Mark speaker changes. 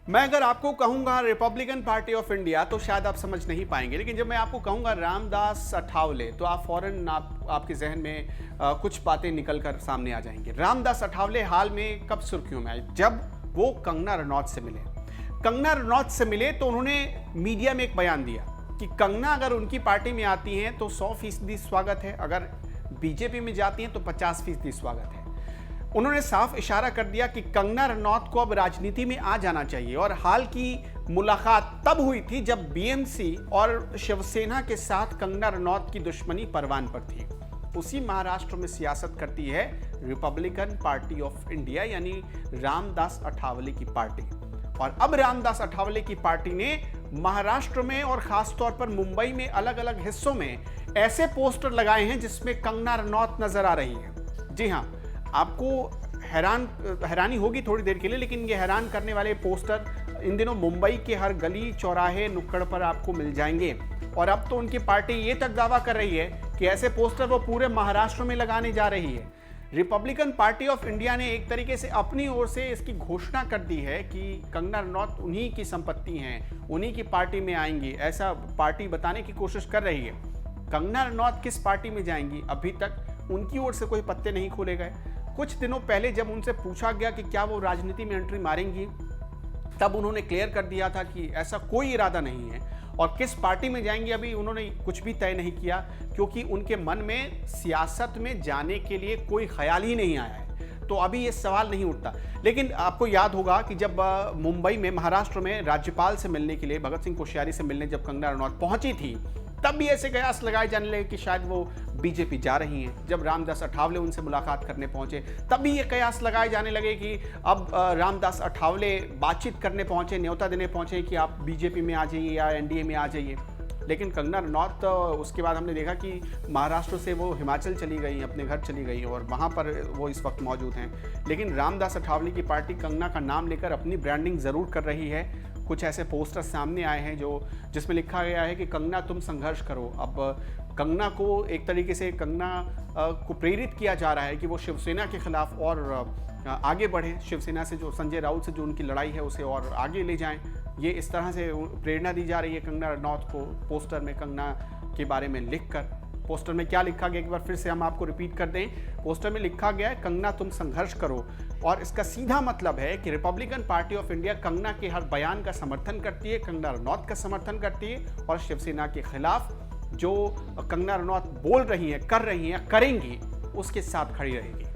Speaker 1: मैं अगर आपको कहूंगा रिपब्लिकन पार्टी ऑफ इंडिया तो शायद आप समझ नहीं पाएंगे, लेकिन जब मैं आपको कहूंगा रामदास अठावले तो आप फौरन आपके जहन में कुछ बातें निकल कर सामने आ जाएंगी। रामदास अठावले हाल में कब सुर्खियों में आए? जब वो कंगना रनौत से मिले। कंगना रनौत से मिले तो उन्होंने मीडिया में एक बयान दिया कि कंगना अगर उनकी पार्टी में आती हैं तो 100% स्वागत है, अगर बीजेपी में जाती हैं तो 50% स्वागत है। उन्होंने साफ इशारा कर दिया कि कंगना रनौत को अब राजनीति में आ जाना चाहिए। और हाल की मुलाकात तब हुई थी जब बीएमसी और शिवसेना के साथ कंगना रनौत की दुश्मनी परवान पर थी। उसी महाराष्ट्र में सियासत करती है रिपब्लिकन पार्टी ऑफ इंडिया, यानी रामदास अठावले की पार्टी। और अब रामदास अठावले की पार्टी ने महाराष्ट्र में और खासतौर पर मुंबई में अलग अलग हिस्सों में ऐसे पोस्टर लगाए हैं जिसमें कंगना रनौत नजर आ रही है। जी हाँ, आपको हैरानी होगी थोड़ी देर के लिए, लेकिन ये हैरान करने वाले पोस्टर इन दिनों मुंबई के हर गली चौराहे नुक्कड़ पर आपको मिल जाएंगे। और अब तो उनकी पार्टी ये तक दावा कर रही है कि ऐसे पोस्टर वो पूरे महाराष्ट्र में लगाने जा रही है। रिपब्लिकन पार्टी ऑफ इंडिया ने एक तरीके से अपनी ओर से इसकी घोषणा कर दी है कि कंगना रनौत उन्हीं की संपत्ति हैं, उन्हीं की पार्टी में आएंगी, ऐसा पार्टी बताने की कोशिश कर रही है। कंगना रनौत किस पार्टी में जाएंगी, अभी तक उनकी ओर से कोई पत्ते नहीं खोले गए। कुछ दिनों पहले जब उनसे पूछा गया कि क्या वो राजनीति में एंट्री मारेंगी, तब उन्होंने क्लियर कर दिया था कि ऐसा कोई इरादा नहीं है। और किस पार्टी में जाएंगी अभी उन्होंने कुछ भी तय नहीं किया, क्योंकि उनके मन में सियासत में जाने के लिए कोई ख्याल ही नहीं आया है। तो अभी ये सवाल नहीं उठता। लेकिन आपको याद होगा कि जब मुंबई में महाराष्ट्र में राज्यपाल से मिलने के लिए, भगत सिंह कोश्यारी से मिलने जब कंगना रनौत पहुंची थी, तब भी ऐसे कयास लगाए जाने लगे कि शायद वो बीजेपी जा रही हैं। जब रामदास अठावले उनसे मुलाकात करने पहुंचे तब भी ये कयास लगाए जाने लगे कि अब रामदास अठावले बातचीत करने पहुंचे, न्योता देने पहुंचे कि आप बीजेपी में आ जाइए या एनडीए में आ जाइए। लेकिन कंगना रनौत उसके बाद हमने देखा कि महाराष्ट्र से वो हिमाचल चली गई, अपने घर चली गई और वहाँ पर वो इस वक्त मौजूद हैं। लेकिन रामदास अठावले की पार्टी कंगना का नाम लेकर अपनी ब्रांडिंग ज़रूर कर रही है। कुछ ऐसे पोस्टर सामने आए हैं जिसमें लिखा गया है कि कंगना तुम संघर्ष करो। अब कंगना को एक तरीके से कंगना को प्रेरित किया जा रहा है कि वो शिवसेना के खिलाफ और आगे बढ़े, शिवसेना से जो संजय राउत से जो उनकी लड़ाई है उसे और आगे ले जाएं। ये इस तरह से प्रेरणा दी जा रही है कंगना रनौत को पोस्टर में कंगना के बारे में लिखकर। पोस्टर में क्या लिखा गया एक बार फिर से हम आपको रिपीट कर दें। पोस्टर में लिखा गया है कंगना तुम संघर्ष करो, और इसका सीधा मतलब है कि Republican party of India Kangana के हर बयान का समर्थन करती है, कंगना रनौत का समर्थन करती है, और शिवसेना के खिलाफ जो कंगना रनौत बोल रही है, कर रही है, करेंगी, उसके साथ खड़ी रहेगी।